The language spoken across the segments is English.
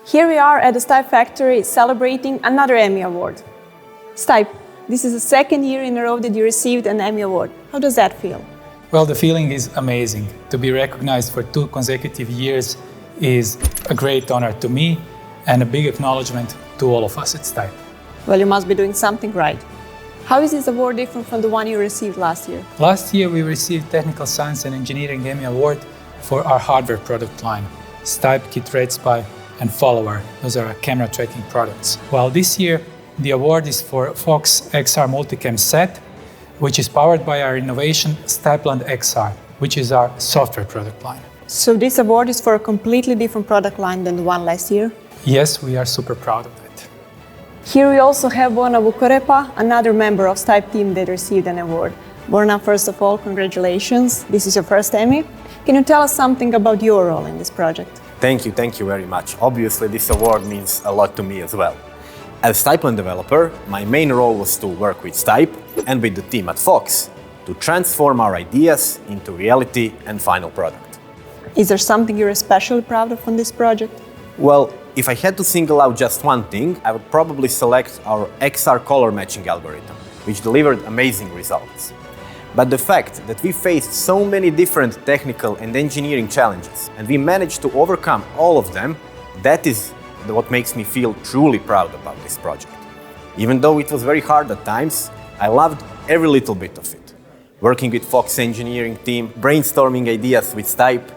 Here we are at the Stype factory celebrating another Emmy award. Stype, this is the second year in a row that you received an Emmy award. How does that feel? Well, the feeling is amazing. To be recognized for 2 consecutive years is a great honor to me and a big acknowledgement to all of us at Stype. Well, you must be doing something right. How is this award different from the one you received last year? Last year we received Technical Science and Engineering Emmy Award for our hardware product line, Stype Kit Red Spy and Follower. Those are our camera tracking products. While this year the award is for FOX XR Multicam Set, which is powered by our innovation StypeLand XR, which is our software product line. So this award is for a completely different product line than the one last year? Yes, we are super proud of it. Here we also have Borna Vukorepa, another member of Stype team that received an award. Borna, first of all, congratulations. This is your first Emmy. Can you tell us something about your role in this project? Thank you very much. Obviously, this award means a lot to me as well. As StypeLand developer, my main role was to work with Stype and with the team at FOX to transform our ideas into reality and final product. Is there something you're especially proud of on this project? Well, if I had to single out just one thing, I would probably select our XR color matching algorithm, which delivered amazing results. But the fact that we faced so many different technical and engineering challenges, and we managed to overcome all of them, that is what makes me feel truly proud about this project. Even though it was very hard at times, I loved every little bit of it. Working with FOX engineering team, brainstorming ideas with Stype,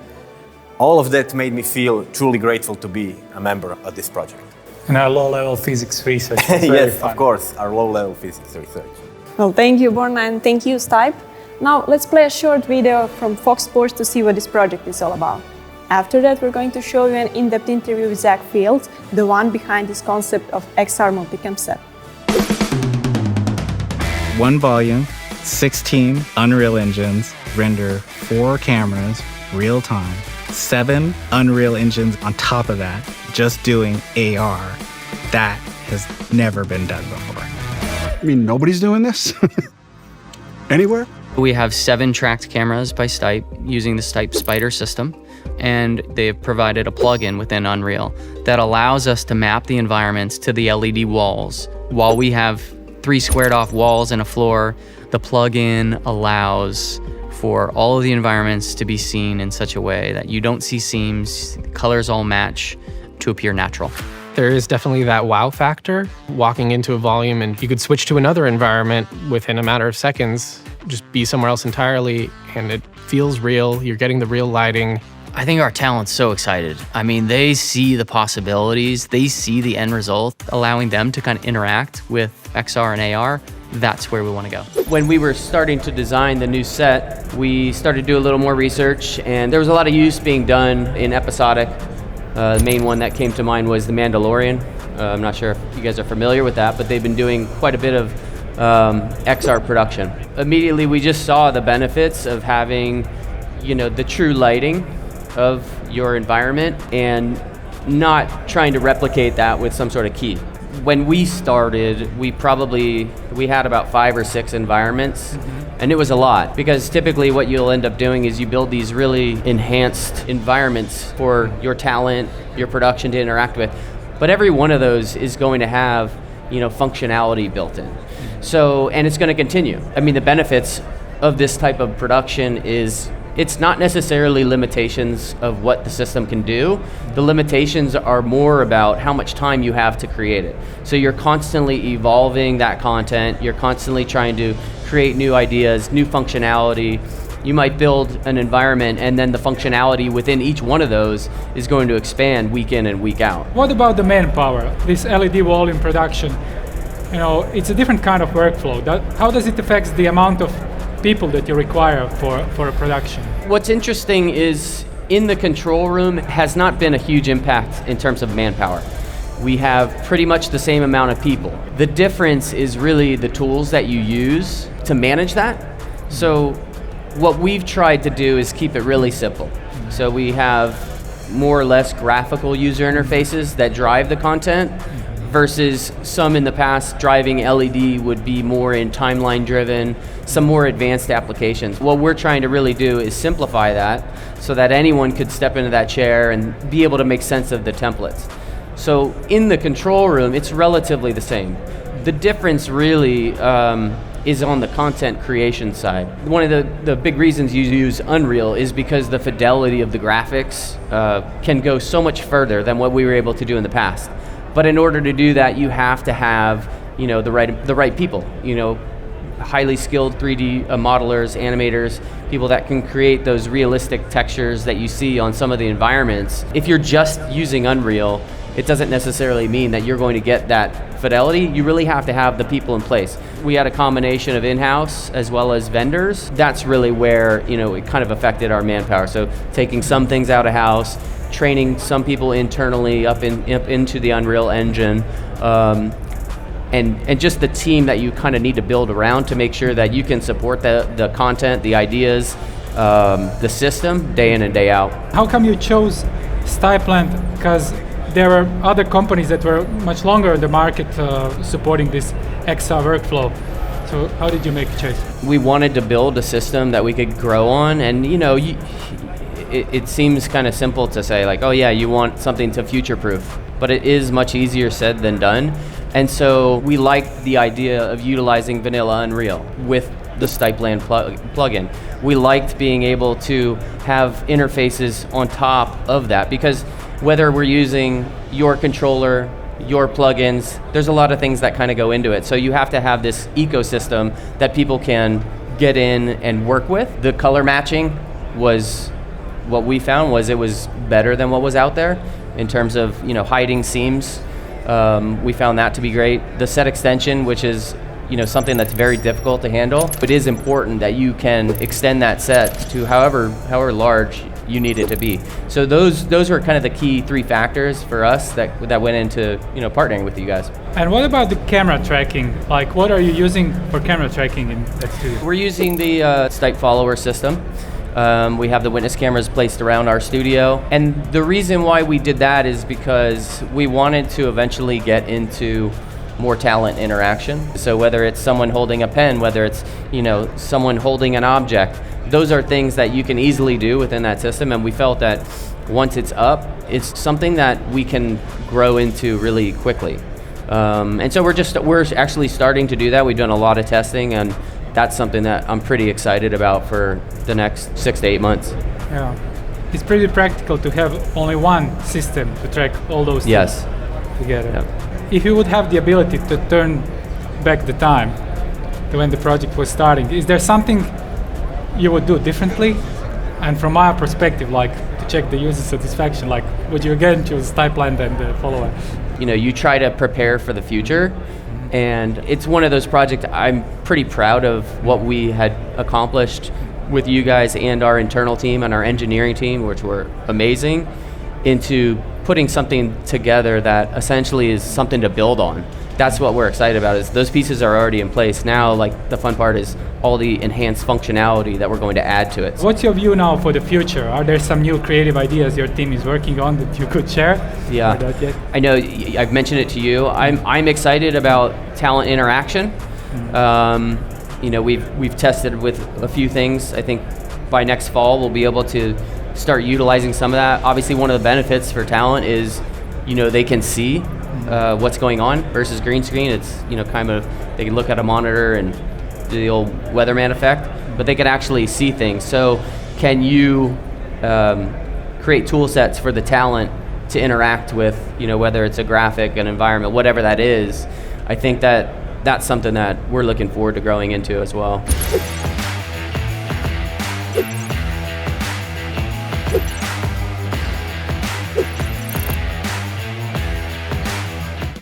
all of that made me feel truly grateful to be a member of this project. And our low-level physics research was very Yes, fun. of course, our low-level physics research. Well, thank you, Borna, and thank you, Stype. Now, let's play a short video from FOX Sports to see what this project is all about. After that, we're going to show you an in-depth interview with Zach Fields, the one behind this concept of XR Multicam Set. One volume, 16 Unreal engines, render 4 cameras, real time, 7 Unreal engines on top of that, just doing AR. That has never been done before. I mean, nobody's doing this anywhere. We have 7 tracked cameras by Stype using the Stype Spider system, and they've provided a plugin within Unreal that allows us to map the environments to the LED walls. While we have 3 squared off walls and a floor, the plugin allows for all of the environments to be seen in such a way that you don't see seams, the colors all match to appear natural. There is definitely that wow factor, walking into a volume and you could switch to another environment within a matter of seconds, just be somewhere else entirely, and it feels real, you're getting the real lighting. I think our talent's so excited. I mean, they see the possibilities, they see the end result, allowing them to kind of interact with XR and AR. That's where we want to go. When we were starting to design the new set, we started to do a little more research, and there was a lot of use being done in episodic. The main one that came to mind was The Mandalorian. I'm not sure if you guys are familiar with that, but they've been doing quite a bit of XR production. Immediately, we just saw the benefits of having, the true lighting of your environment and not trying to replicate that with some sort of key. When we started, we had about 5 or 6 environments, and it was a lot, because typically what you'll end up doing is you build these really enhanced environments for your talent, your production to interact with, but every one of those is going to have, functionality built in. So, and it's going to continue. I mean, the benefits of this type of production is it's not necessarily limitations of what the system can do. The limitations are more about how much time you have to create it. So you're constantly evolving that content. You're constantly trying to create new ideas, new functionality. You might build an environment and then the functionality within each one of those is going to expand week in and week out. What about the manpower? This LED wall in production, it's a different kind of workflow. How does it affect the amount of people that you require for a production? What's interesting is in the control room has not been a huge impact in terms of manpower. We have pretty much the same amount of people. The difference is really the tools that you use to manage that. So what we've tried to do is keep it really simple. So we have more or less graphical user interfaces that drive the content, versus some in the past driving LED would be more in timeline driven, some more advanced applications. What we're trying to really do is simplify that so that anyone could step into that chair and be able to make sense of the templates. So in the control room, it's relatively the same. The difference really is on the content creation side. One of the big reasons you use Unreal is because the fidelity of the graphics can go so much further than what we were able to do in the past. But in order to do that, you have to have, you know, the right people, you know, highly skilled 3D modelers, animators, people that can create those realistic textures that you see on some of the environments. If you're just using Unreal, it doesn't necessarily mean that you're going to get that fidelity. You really have to have the people in place. We had a combination of in-house as well as vendors. That's really where, you know, it kind of affected our manpower. So taking some things out of house, training some people internally up into the Unreal Engine, and just the team that you kind of need to build around to make sure that you can support the content, the ideas, the system day in and day out. How come you chose StypeLand? Because there were other companies that were much longer in the market supporting this XR workflow. So how did you make a choice? We wanted to build a system that we could grow on, and you know, it seems kind of simple to say like, oh yeah, you want something to future-proof, but it is much easier said than done. And so we liked the idea of utilizing vanilla Unreal with the StypeLand plugin. We liked being able to have interfaces on top of that, because whether we're using your controller, your plugins, there's a lot of things that kind of go into it. So you have to have this ecosystem that people can get in and work with. The color matching was what we found was it was better than what was out there in terms of, you know, hiding seams. We found that to be great. The set extension, which is, you know, something that's very difficult to handle. It is important that you can extend that set to however large you need it to be. So those are kind of the key three factors for us that went into, you know, partnering with you guys. And what about the camera tracking? Like, what are you using for camera tracking in that studio? We're using the Stype follower system. We have the witness cameras placed around our studio. And the reason why we did that is because we wanted to eventually get into more talent interaction. So whether it's someone holding a pen, whether it's, you know, someone holding an object, those are things that you can easily do within that system. And we felt that once it's up, it's something that we can grow into really quickly. And so we're actually starting to do that. We've done a lot of testing, and that's something that I'm pretty excited about for the next 6 to 8 months. Yeah, it's pretty practical to have only one system to track all those things together. Yep. If you would have the ability to turn back the time to when the project was starting, is there something you would do differently? And from my perspective, like to check the user satisfaction, like would you again choose StypeLand and the follower? You know, you try to prepare for the future. And it's one of those projects I'm pretty proud of what we had accomplished with you guys and our internal team and our engineering team, which were amazing, into putting something together that essentially is something to build on. That's what we're excited about, is those pieces are already in place. Now, like, the fun part is all the enhanced functionality that we're going to add to it. What's your view now for the future? Are there some new creative ideas your team is working on that you could share? Yeah, or not yet? I know I've mentioned it to you. I'm excited about talent interaction. You know, we've tested with a few things. I think by next fall we'll be able to start utilizing some of that. Obviously, one of the benefits for talent is, you know, they can see what's going on versus green screen. It's, you know, kind of, they can look at a monitor and do the old weatherman effect, but they can actually see things. So can you create tool sets for the talent to interact with, you know, whether it's a graphic, an environment, whatever that is. I think that that's something that we're looking forward to growing into as well.